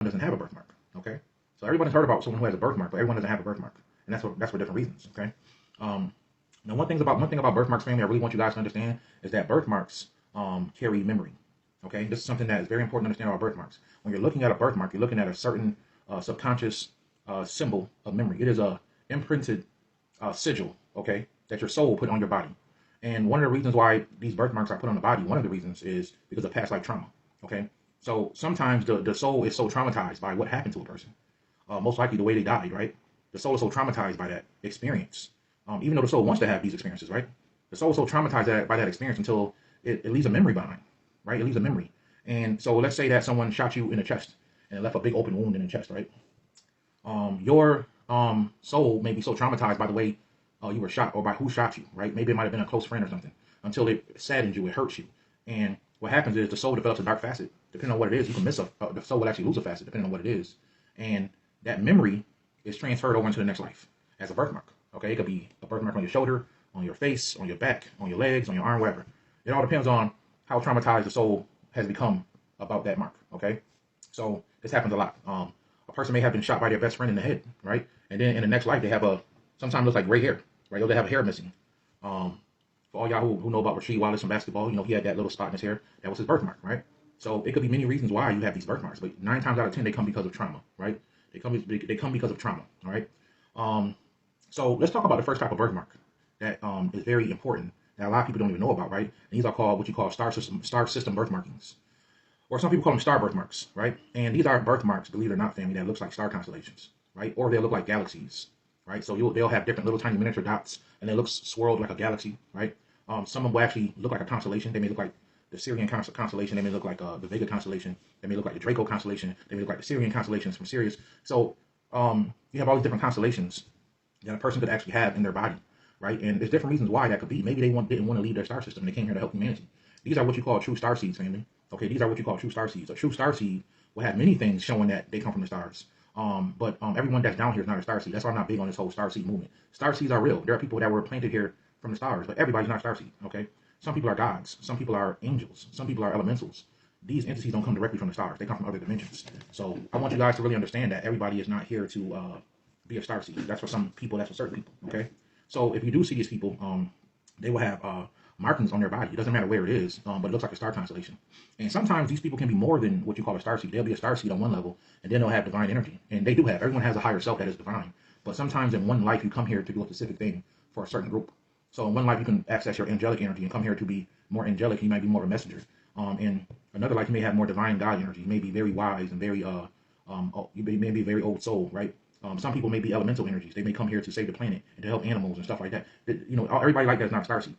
doesn't have a birthmark. Okay, so everybody's heard about someone who has a birthmark, but everyone doesn't have a birthmark, and that's for different reasons. Okay, now one thing about birthmarks, family, I really want you guys to understand is that birthmarks carry memory. Okay, this is something that is very important to understand about birthmarks. When you're looking at a birthmark, you're looking at a certain subconscious symbol of memory. It is a imprinted sigil, okay, that your soul put on your body. And one of the reasons why these birthmarks are put on the body, one of the reasons is because of past life trauma. Okay, so sometimes the soul is so traumatized by what happened to a person, most likely the way they died, right? The soul is so traumatized by that experience, even though the soul wants to have these experiences, right? The soul is so traumatized by that experience until it leaves a memory behind, right? It leaves a memory. And so let's say that someone shot you in the chest and it left a big open wound in the chest, right? Your soul may be so traumatized by the way you were shot or by who shot you, right? Maybe it might have been a close friend or something until it saddens you, it hurts you. And what happens is the soul develops a dark facet. Depending on what it is, you can miss the soul will actually lose a facet depending on what it is. And that memory is transferred over into the next life as a birthmark. Okay, it could be a birthmark on your shoulder, on your face, on your back, on your legs, on your arm, whatever. It all depends on how traumatized the soul has become about that mark. Okay, so this happens a lot. A person may have been shot by their best friend in the head, right? And then in the next life, they have sometimes looks like gray hair, right? Or they have a hair missing. For all y'all who know about Rasheed Wallace from basketball, he had that little spot in his hair. That was his birthmark, right? So it could be many reasons why you have these birthmarks, but 9 times out of 10, they come because of trauma, right? They come because of trauma, all right? So let's talk about the first type of birthmark that is very important that a lot of people don't even know about, right? And these are called what you call star system birthmarkings, or some people call them star birthmarks, right? And these are birthmarks, believe it or not, family, that looks like star constellations, right? Or they'll look like galaxies, right? So they'll have different little tiny miniature dots, and they look swirled like a galaxy, right? Some of them will actually look like a constellation. They may look like the Syrian constellation. They may look like the Vega constellation. They may look like the Draco constellation. They may look like the Syrian constellations from Sirius. So you have all these different constellations that a person could actually have in their body, right? And there's different reasons why that could be. Maybe they didn't want to leave their star system and they came here to help humanity. These are what you call true star seeds, family. Okay, these are what you call true star seeds. A true star seed will have many things showing that they come from the stars. But everyone that's down here is not a star seed. That's why I'm not big on this whole star seed movement. Star seeds are real. There are people that were planted here from the stars, but everybody's not a star seed. Okay, some people are gods. Some people are angels. Some people are elementals. These entities don't come directly from the stars. They come from other dimensions. So I want you guys to really understand that everybody is not here to be a star seed. That's for some people. That's for certain people. Okay. So if you do see these people, they will have markings on their body. It doesn't matter where it is, but it looks like a star constellation. And sometimes these people can be more than what you call a star seed. They'll be a star seed on one level, and then they'll have divine energy. And they do have. Everyone has a higher self that is divine. But sometimes in one life, you come here to do a specific thing for a certain group. So in one life, you can access your angelic energy and come here to be more angelic. You might be more of a messenger. In another life, you may have more divine God energy. You may be very wise and very you may be a very old soul, right? Some people may be elemental energies. They may come here to save the planet and to help animals and stuff like that. Everybody like that is not a starseed.